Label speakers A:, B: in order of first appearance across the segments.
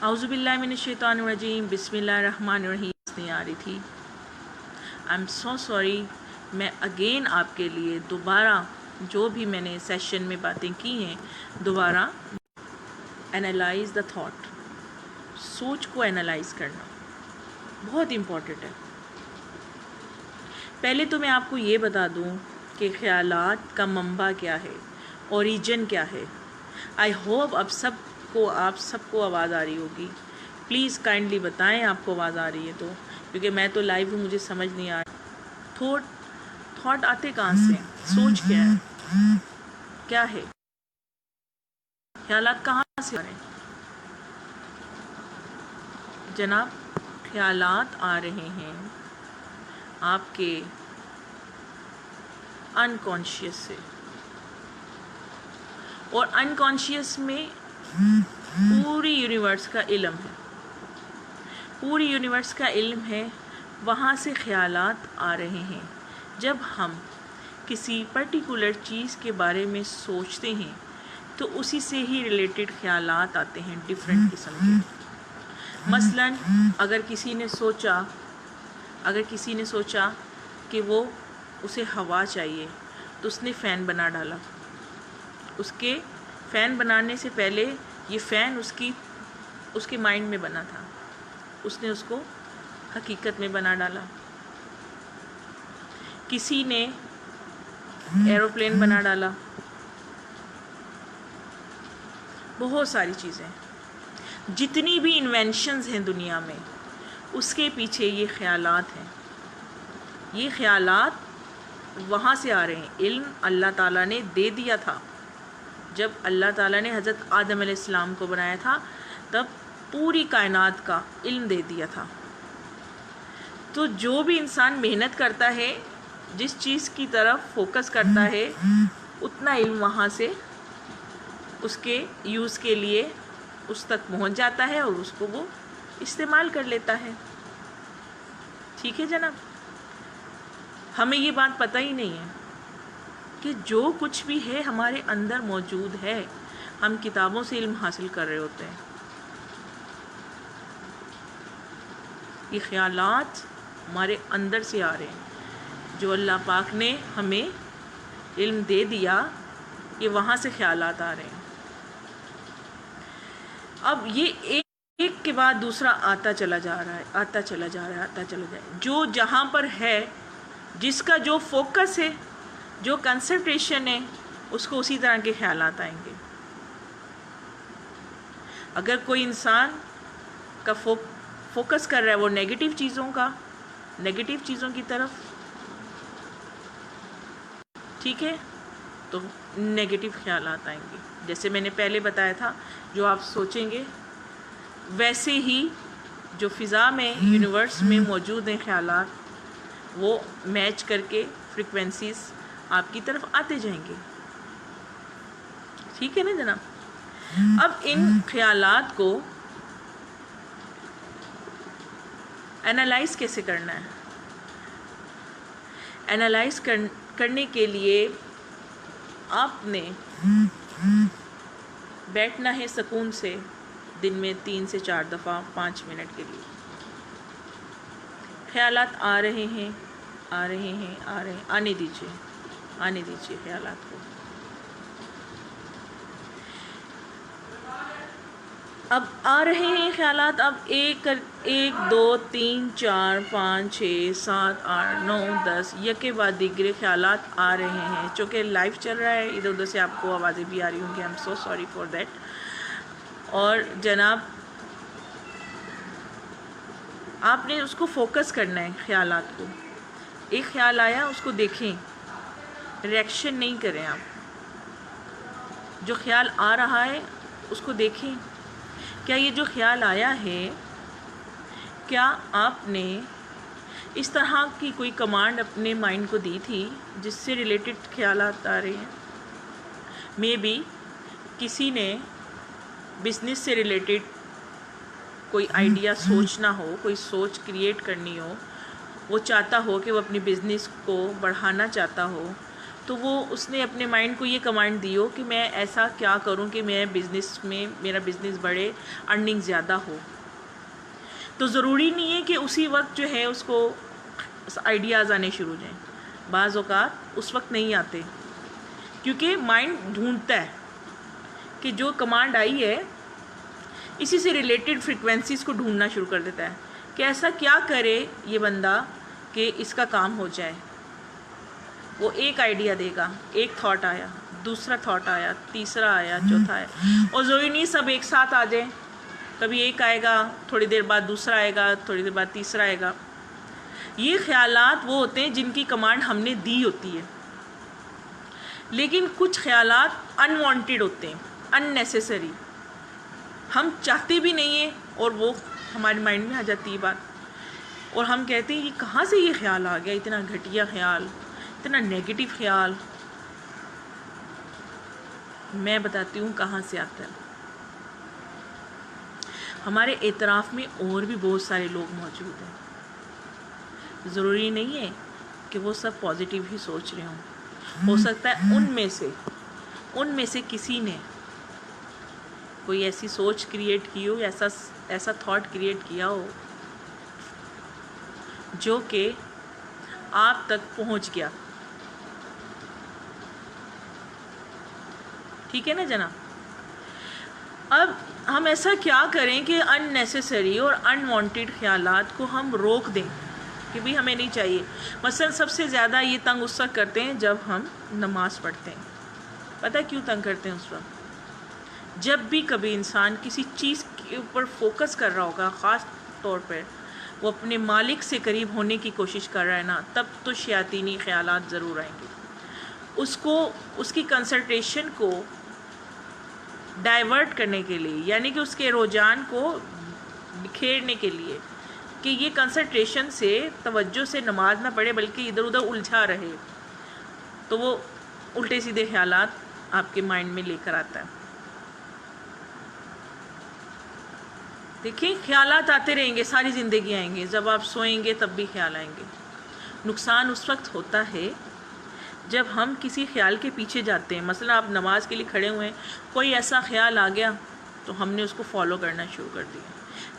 A: आउज़ु बिल्लाहि मिनश्शैतानिर्रजीम बिस्मिल्लाहिर्रहमानिर्रहीम नहीं आ रही थी। I am so sorry. मैं अगेन आपके लिए दोबारा जो भी मैंने सेशन में बातें की हैं दोबारा एनालाइज द थॉट, सोच को एनालाइज करना बहुत इम्पॉर्टेंट है। पहले तो मैं आपको ये बता दूं कि ख़यालात का मंबा क्या है, ओरिजिन क्या है। आई होप अब आप सबको आवाज़ आ रही होगी। प्लीज़ काइंडली बताएं आपको आवाज़ आ रही है तो, क्योंकि मैं तो लाइव हूँ, मुझे समझ नहीं आ रहा। थॉट आते कहाँ से, सोच क्या है, ख्यालात कहाँ से आ रहे हैं जनाब? ख्यालात आ रहे हैं आपके अनकॉन्शियस से, और अनकॉन्शियस में पूरी यूनिवर्स का इल्म है, पूरी यूनिवर्स का इल्म है। वहाँ से ख्यालात आ रहे हैं। जब हम किसी पर्टिकुलर चीज़ के बारे में सोचते हैं तो उसी से ही रिलेटेड ख्यालात आते हैं डिफरेंट किस्म के। मसलन अगर किसी ने सोचा कि वो उसे हवा चाहिए तो उसने फ़ैन बना डाला। उसके फ़ैन बनाने से पहले ये फ़ैन उसके माइंड में बना था, उसने उसको हकीकत में बना डाला। किसी ने एरोप्लेन बना डाला। बहुत सारी चीज़ें, जितनी भी इन्वेंशंस हैं दुनिया में, उसके पीछे ये ख़यालात हैं। ये ख़यालात वहाँ से आ रहे हैं। इल्म अल्लाह ताला ने दे दिया था। जब अल्लाह ताला ने हज़रत आदम अलैहिस्सलाम को बनाया था तब पूरी कायनात का इल्म दे दिया था। तो जो भी इंसान मेहनत करता है, जिस चीज़ की तरफ फोकस करता है, उतना इल्म वहाँ से उसके यूज़ के लिए उस तक पहुँच जाता है और उसको वो इस्तेमाल कर लेता है। ठीक है जनाब? हमें ये बात पता ही नहीं है कि जो कुछ भी है हमारे अंदर मौजूद है। हम किताबों से इल्म हासिल कर रहे होते हैं। ये ख़यालात हमारे अंदर से आ रहे हैं। जो अल्लाह पाक ने हमें इल्म दे दिया, ये वहाँ से ख़यालात आ रहे हैं। अब ये एक के बाद दूसरा आता चला जा रहा है। जो जहाँ पर है, जिसका जो फोकस है, जो कंसंट्रेशन है, उसको उसी तरह के ख्यालात आएंगे। अगर कोई इंसान का फोकस कर रहा है वो नेगेटिव चीज़ों की तरफ, ठीक है, तो नेगेटिव ख्यालात आएंगे। जैसे मैंने पहले बताया था, जो आप सोचेंगे वैसे ही जो फ़िज़ा में, यूनिवर्स में मौजूद हैं ख्यालात, वो मैच करके फ्रीक्वेंसीज़ आपकी तरफ आते जाएंगे। ठीक है ना जनाब? अब इन ख्यालात को एनालाइज कैसे करना है? एनालाइज करने के लिए आपने बैठना है सुकून से, दिन में 3 से 4 दफ़ा 5 मिनट के लिए। ख्यालात आ रहे हैं, आने दीजिए ख्यालात को। अब आ रहे हैं ख्यालात। अब 1 2 3 4 5 6 7 8 9 10 यके बाद दीगरे ख्यालात आ रहे हैं। चूँकि लाइव चल रहा है, इधर उधर से आपको आवाज़ें भी आ रही होंगी। I am so sorry for that. और जनाब, आपने उसको फोकस करना है ख्यालात को। एक ख्याल आया, उसको देखें, रिएक्शन नहीं करें आप। जो ख्याल आ रहा है उसको देखें। क्या ये जो ख्याल आया है, क्या आपने इस तरह की कोई कमांड अपने माइंड को दी थी जिससे रिलेटेड ख्यालात आ रहे हैं? मे बी किसी ने बिज़नेस से रिलेटेड कोई आइडिया सोचना हो, कोई सोच क्रिएट करनी हो, वो चाहता हो कि वो अपनी बिज़नेस को बढ़ाना चाहता हो, تو وہ اس نے اپنے مائنڈ کو یہ کمانڈ دی ہو کہ میں ایسا کیا کروں کہ میرا بزنس بڑھے، ارننگ زیادہ ہو. تو ضروری نہیں ہے کہ اسی وقت جو ہے اس کو آئیڈیاز آنے شروع ہو جائیں. بعض اوقات اس وقت نہیں آتے، کیونکہ مائنڈ ڈھونڈتا ہے کہ جو کمانڈ آئی ہے اسی سے ریلیٹڈ فریکوینسیز کو ڈھونڈنا شروع کر دیتا ہے کہ ایسا کیا کرے یہ بندہ کہ اس کا کام ہو جائے. وہ ایک آئیڈیا دے گا، ایک تھاٹ آیا، دوسرا تھاٹ آیا، تیسرا آیا، چوتھا آیا، اور ضروری نہیں سب ایک ساتھ آ جائیں. کبھی ایک آئے گا، تھوڑی دیر بعد دوسرا آئے گا، تھوڑی دیر بعد تیسرا آئے گا. یہ خیالات وہ ہوتے ہیں جن کی کمانڈ ہم نے دی ہوتی ہے. لیکن کچھ خیالات انوانٹیڈ ہوتے ہیں، ان نیسیسری، ہم چاہتے بھی نہیں ہیں اور وہ ہمارے مائنڈ میں آ جاتی ہے بات، اور ہم کہتے ہیں یہ کہاں سے یہ خیال آ گیا، اتنا گھٹیا خیال، اتنا نیگیٹو خیال. میں بتاتی ہوں کہاں سے آتا ہے. ہمارے اعتراف میں اور بھی بہت سارے لوگ موجود ہیں. ضروری نہیں ہے کہ وہ سب پازیٹیو ہی سوچ رہے ہوں. ہو سکتا ہے ان میں سے کسی نے کوئی ایسی سوچ کریٹ کی ہو، ایسا تھاٹ کریٹ کیا ہو جو کہ آپ تک پہنچ گیا. ٹھیک ہے نا جناب؟ اب ہم ایسا کیا کریں کہ ان نیسیسری اور انوانٹیڈ خیالات کو ہم روک دیں کہ بھی ہمیں نہیں چاہیے. مثلا سب سے زیادہ یہ تنگ اس وقت کرتے ہیں جب ہم نماز پڑھتے ہیں. پتہ کیوں تنگ کرتے ہیں؟ اس وقت جب بھی کبھی انسان کسی چیز کے اوپر فوکس کر رہا ہوگا، خاص طور پر وہ اپنے مالک سے قریب ہونے کی کوشش کر رہا ہے نا، تب تو شیاطینی خیالات ضرور آئیں گے. اس کی کنسنٹریشن کو ڈائیورٹ کرنے کے لیے، یعنی کہ اس کے رجحان کو بکھیرنے کے لیے کہ یہ کنسنٹریشن سے، توجہ سے نماز نہ پڑھے بلکہ ادھر ادھر الجھا رہے، تو وہ الٹے سیدھے خیالات آپ کے مائنڈ میں لے کر آتا ہے. دیکھیں خیالات آتے رہیں گے، ساری زندگی آئیں گے. جب آپ سوئیں گے تب بھی خیال آئیں گے. نقصان اس وقت ہوتا ہے جب ہم کسی خیال کے پیچھے جاتے ہیں. مثلا آپ نماز کے لیے کھڑے ہوئے ہیں، کوئی ایسا خیال آ گیا تو ہم نے اس کو فالو کرنا شروع کر دیا.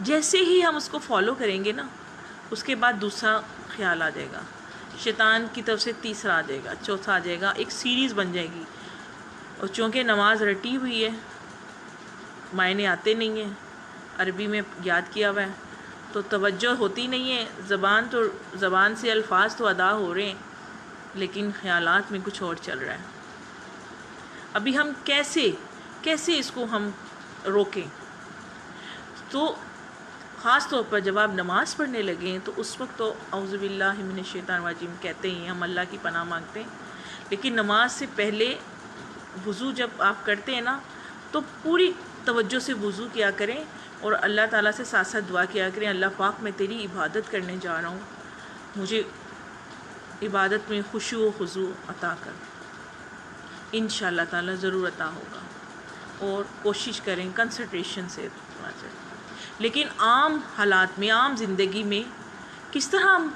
A: جیسے ہی ہم اس کو فالو کریں گے نا، اس کے بعد دوسرا خیال آ جائے گا، شیطان کی طرف سے تیسرا آ جائے گا، چوتھا آ جائے گا، ایک سیریز بن جائے گی. اور چونکہ نماز رٹی ہوئی ہے، معنی آتے نہیں ہیں، عربی میں یاد کیا ہوا ہے، تو توجہ ہوتی نہیں ہے. زبان سے الفاظ تو ادا ہو رہے ہیں لیکن خیالات میں کچھ اور چل رہا ہے. ابھی ہم کیسے اس کو ہم روکیں؟ تو خاص طور پر جب آپ نماز پڑھنے لگیں تو اس وقت تو اعوذ باللہ من الشیطان الرجیم کہتے ہیں، ہم اللہ کی پناہ مانگتے ہیں. لیکن نماز سے پہلے وضو جب آپ کرتے ہیں نا، تو پوری توجہ سے وضو کیا کریں اور اللہ تعالیٰ سے ساتھ ساتھ دعا کیا کریں، اللہ پاک میں تیری عبادت کرنے جا رہا ہوں، مجھے عبادت میں خشوع و خضوع عطا کر. انشاءاللہ تعالیٰ ضرور عطا ہوگا. اور کوشش کریں کنسنٹریشن سے. لیکن عام حالات میں، عام زندگی میں کس طرح ہم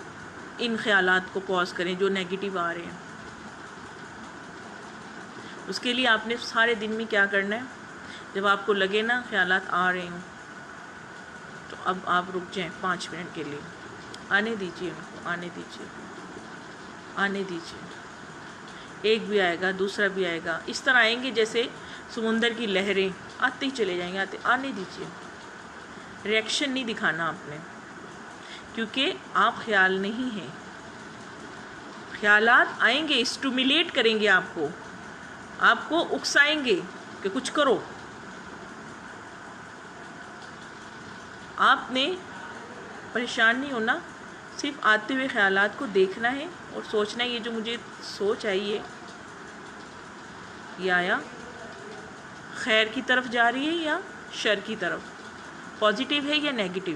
A: ان خیالات کو پاز کریں جو نیگیٹو آ رہے ہیں؟ اس کے لیے آپ نے سارے دن میں کیا کرنا ہے؟ جب آپ کو لگے نا خیالات آ رہے ہوں تو اب آپ رک جائیں 5 منٹ کے لیے. آنے دیجیے ان کو، آنے دیجیے. ایک بھی آئے گا، دوسرا بھی آئے گا، اس طرح آئیں گے جیسے سمندر کی لہریں آتے ہی چلے جائیں گے. آنے دیجیے. ریئیکشن نہیں دکھانا آپ نے، کیونکہ آپ خیال نہیں ہیں. خیالات آئیں گے، اسٹیمولیٹ کریں گے آپ کو اکسائیں گے کہ کچھ کرو. آپ نے پریشان نہیں ہونا، صرف آتے ہوئے خیالات کو دیکھنا ہے اور سوچنا ہے یہ جو مجھے سوچ آئی ہے، یہ آیا خیر کی طرف جا رہی ہے یا شر کی طرف، پازیٹیو ہے یا نیگیٹو.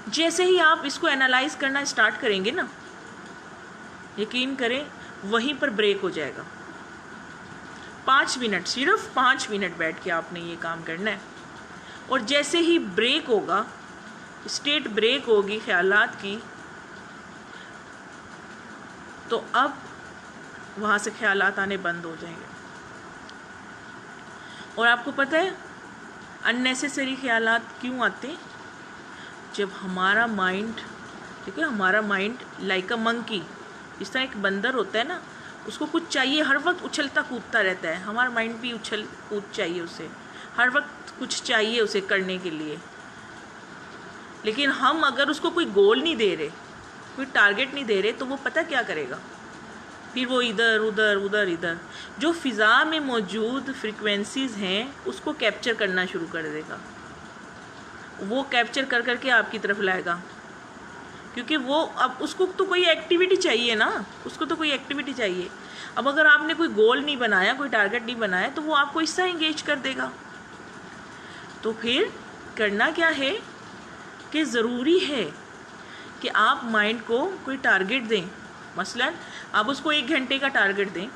A: جیسے ہی آپ اس کو انالائز کرنا اسٹارٹ کریں گے نا، یقین کریں وہیں پر بریک ہو جائے گا. 5 منٹ، صرف 5 منٹ بیٹھ کے آپ نے یہ کام کرنا ہے. اور جیسے ہی بریک ہوگا، اسٹیٹ بریک ہوگی خیالات کی، تو اب वहाँ से ख्यालात आने बंद हो जाएंगे। और आपको पता है अननेसेसरी ख्यालात क्यों आते हैं? जब हमारा माइंड, ठीक है, हमारा माइंड लाइक अ मंकी, इस तरह एक बंदर होता है ना, उसको कुछ चाहिए, हर वक्त उछलता कूदता रहता है। हमारा माइंड भी उछल कूद चाहिए उसे, हर वक्त कुछ चाहिए उसे करने के लिए। लेकिन हम अगर उसको कोई गोल नहीं दे रहे, कोई टारगेट नहीं दे रहे, तो वो पता क्या करेगा, फिर वो इधर उधर उधर इधर जो फ़िज़ा में मौजूद फ्रीक्वेंसीज़ हैं उसको कैप्चर करना शुरू कर देगा। वो कैप्चर कर करके आपकी तरफ लाएगा, क्योंकि वो अब उसको तो कोई एक्टिविटी चाहिए ना, उसको तो कोई एक्टिविटी चाहिए। अब अगर आपने कोई गोल नहीं बनाया, कोई टारगेट नहीं बनाया, तो वो आपको इससे एंगेज कर देगा। तो फिर करना क्या है कि ज़रूरी है कि आप माइंड को कोई टारगेट दें। मसलन आप उसको 1 घंटे का टारगेट दें।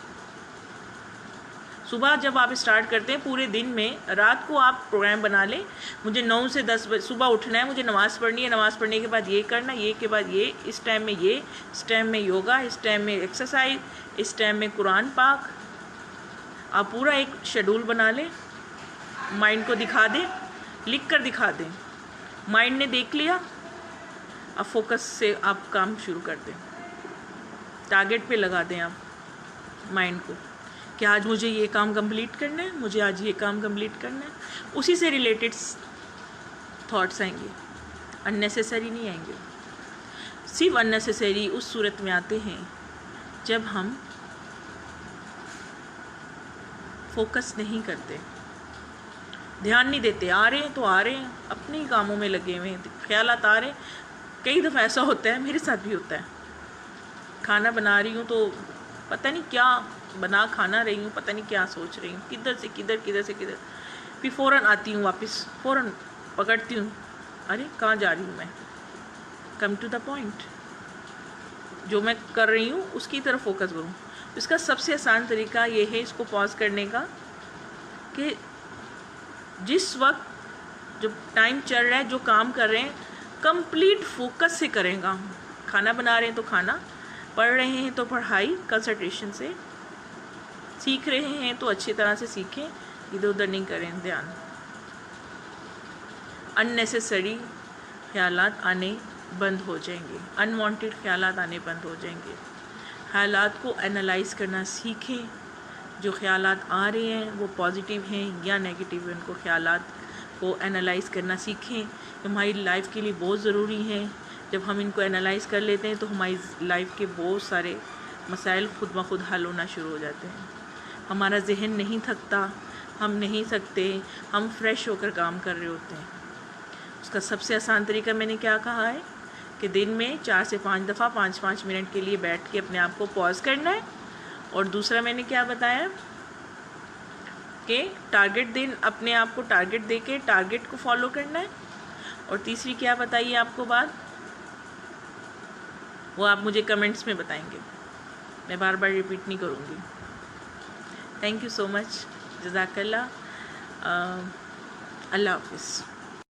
A: सुबह जब आप स्टार्ट करते हैं, पूरे दिन में रात को आप प्रोग्राम बना लें, मुझे 9 से 10 बजे सुबह उठना है, मुझे नमाज़ पढ़नी है, नमाज़ पढ़ने के बाद ये करना, ये के बाद ये, इस टाइम में ये, इस टाइम में योगा, इस टाइम में एक्सरसाइज, इस टाइम में कुरान पाक। आप पूरा एक शेड्यूल बना लें, माइंड को दिखा दें, लिख कर दिखा दें। माइंड ने देख लिया, अब फोकस से आप काम शुरू कर दें। टारगेट पे लगा दें आप माइंड को कि आज मुझे ये काम कंप्लीट करना है, मुझे आज ये काम कंप्लीट करना है। उसी से रिलेटेड थॉट्स आएंगे, अननेसेसरी नहीं आएंगे। सिर्फ अननेसेसरी उस सूरत में आते हैं जब हम फोकस नहीं करते, ध्यान नहीं देते। आ रहे हैं तो आ रहे हैं, अपने ही कामों में लगे हुए हैं, ख्यालात आ रहे हैं। कई दफ़ा ऐसा होता है, मेरे साथ भी होता है, खाना बना रही हूँ तो पता नहीं क्या बना खाना रही हूँ, पता नहीं क्या सोच रही हूँ, किधर से किधर, किधर से किधर, फिर फ़ौरन आती हूँ वापस, फ़ौरन पकड़ती हूँ, अरे कहाँ जा रही हूँ मैं। कम टू द पॉइंट, जो मैं कर रही हूँ उसकी तरफ फोकस करूँ। इसका सबसे आसान तरीका ये है इसको पॉज करने का, कि जिस वक्त जो टाइम चल रहा है, जो काम कर रहे हैं, कंप्लीट फोकस से करेंगे। खाना बना रहे हैं तो खाना, पढ़ रहे हैं तो पढ़ाई कंसंट्रेशन से, सीख रहे हैं तो अच्छी तरह से सीखें, इधर उधर नहीं करें ध्यान। अननेसेसरी ख्यालात आने बंद हो जाएंगे, अनवांटेड ख्यालात आने बंद हो जाएंगे। ख्यालात को एनालाइज करना सीखें, जो ख्यालात आ रहे हैं वो पॉजिटिव हैं या नेगेटिव हैं, उनको ख्यालात को एनालाइज करना सीखें। हमारी लाइफ के लिए बहुत ज़रूरी है। जब हम इनको एनालाइज कर लेते हैं तो हमारी लाइफ के बहुत सारे मसाइल खुद ब खुद हल होना शुरू हो जाते हैं। हमारा जहन नहीं थकता, हम नहीं थकते, हम फ्रेश होकर काम कर रहे होते हैं। उसका सबसे आसान तरीका मैंने क्या कहा है कि दिन में 4 से 5 दफ़ा 5-5 मिनट के लिए बैठ के अपने आप को पॉज करना है। और दूसरा मैंने क्या बताया कि टारगेट दिन, अपने आप को टारगेट दे के टारगेट को फॉलो करना है। और तीसरी क्या बताइए आपको बात, वो आप मुझे कमेंट्स में बताएंगे, मैं बार बार रिपीट नहीं करूँगी। थैंक यू सो मच, जज़ाकल्लाह, अल्लाह हाफ़िज़।